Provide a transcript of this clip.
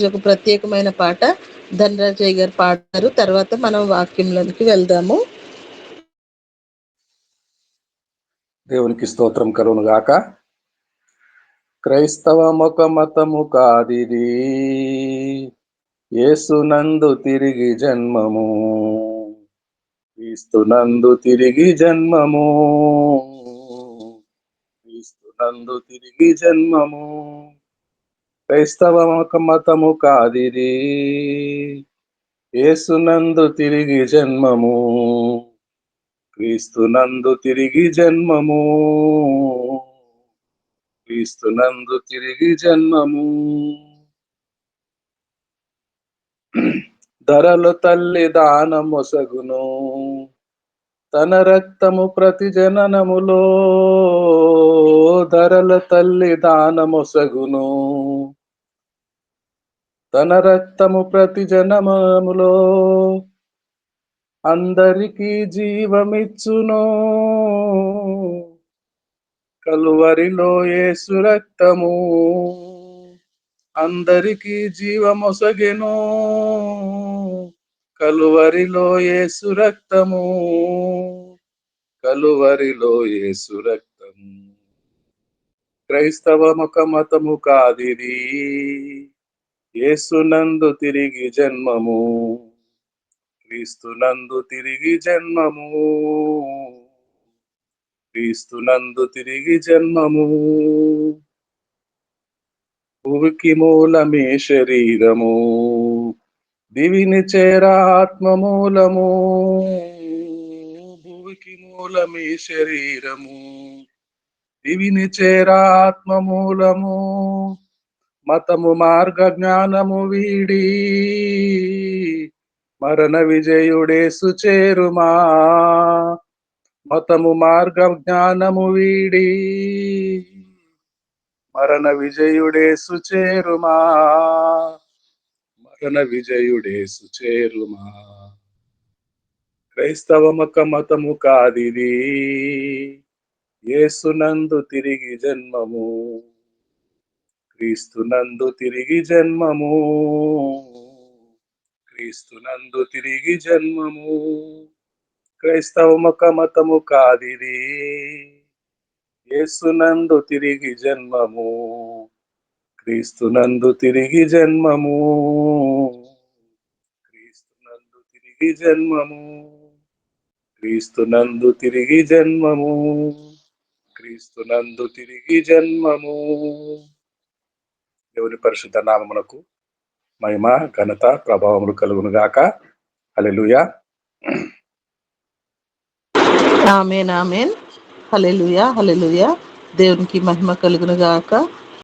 ఒక ప్రత్యేకమైన పాట ధనరాజయ్య గారు పాడతారు. తర్వాత మనం వాక్యంలోనికి వెళ్దాము. దేవునికి స్తోత్రం కలుగును గాక. క్రైస్తవ మతము కాదిది, యేసునందు తిరిగి జన్మము, క్రీస్తునందు తిరిగి జన్మము, క్రీస్తునందు తిరిగి జన్మము. క్రైస్తవ మతము కాదిది, యేసునందు తిరిగి జన్మము, క్రీస్తునందు తిరిగి జన్మము, క్రీస్తునందు తిరిగి జన్మము. ధరలు తల్లి దానమొసగును, తన రక్తము ప్రతి జననములో. ధరల తల్లి దానమొసగును, తన రక్తము ప్రతి జననములో. అందరికీ జీవమిచ్చును, కలువరిలో యేసు రక్తము. అందరికీ జీవమొసగెను, కలువరిలో యేసు రక్తము, కలువరిలో యేసు రక్తము. క్రైస్తవ మతము కాదిది, యేసునందు తిరిగి జన్మము, క్రీస్తునందు తిరిగి జన్మము, క్రీస్తునందు తిరిగి జన్మము. భూమికి మూలమే శరీరము, దివిని చేరా ఆత్మ మూలము. భూమికి మూలమే శరీరము, దివిని చేరా ఆత్మ మూలము. మతము మార్గ జ్ఞానము వీడి, మరణ విజయుడేసు చేరుమా. మతము మార్గ జ్ఞానము వీడి, మరణ విజయుడేసు చేరుమా. మరణ విజయుడేసు చేరుమా. క్రైస్తవ మతము కాదిది, యేసునందు తిరిగి జన్మము, క్రీస్తునందు తిరిగి జన్మము, క్రీస్తునందు తిరిగి జన్మము. క్రైస్తవ మతము కాదిది, యేసునందు తిరిగి జన్మము, క్రీస్తునందు తిరిగి జన్మము, క్రీస్తునందు తిరిగి జన్మము, క్రీస్తునందు తిరిగి జన్మము, క్రీస్తునందు తిరిగి జన్మము. దేవుని పరిశుద్ధ నామమునకు మహిమ ఘనత ప్రభావములు కలుగును గాక. హల్లెలూయా. ఆమేన్ ఆమేన్. హల్లెలూయా హల్లెలూయా. దేవునికి మహిమ కలుగును గాక.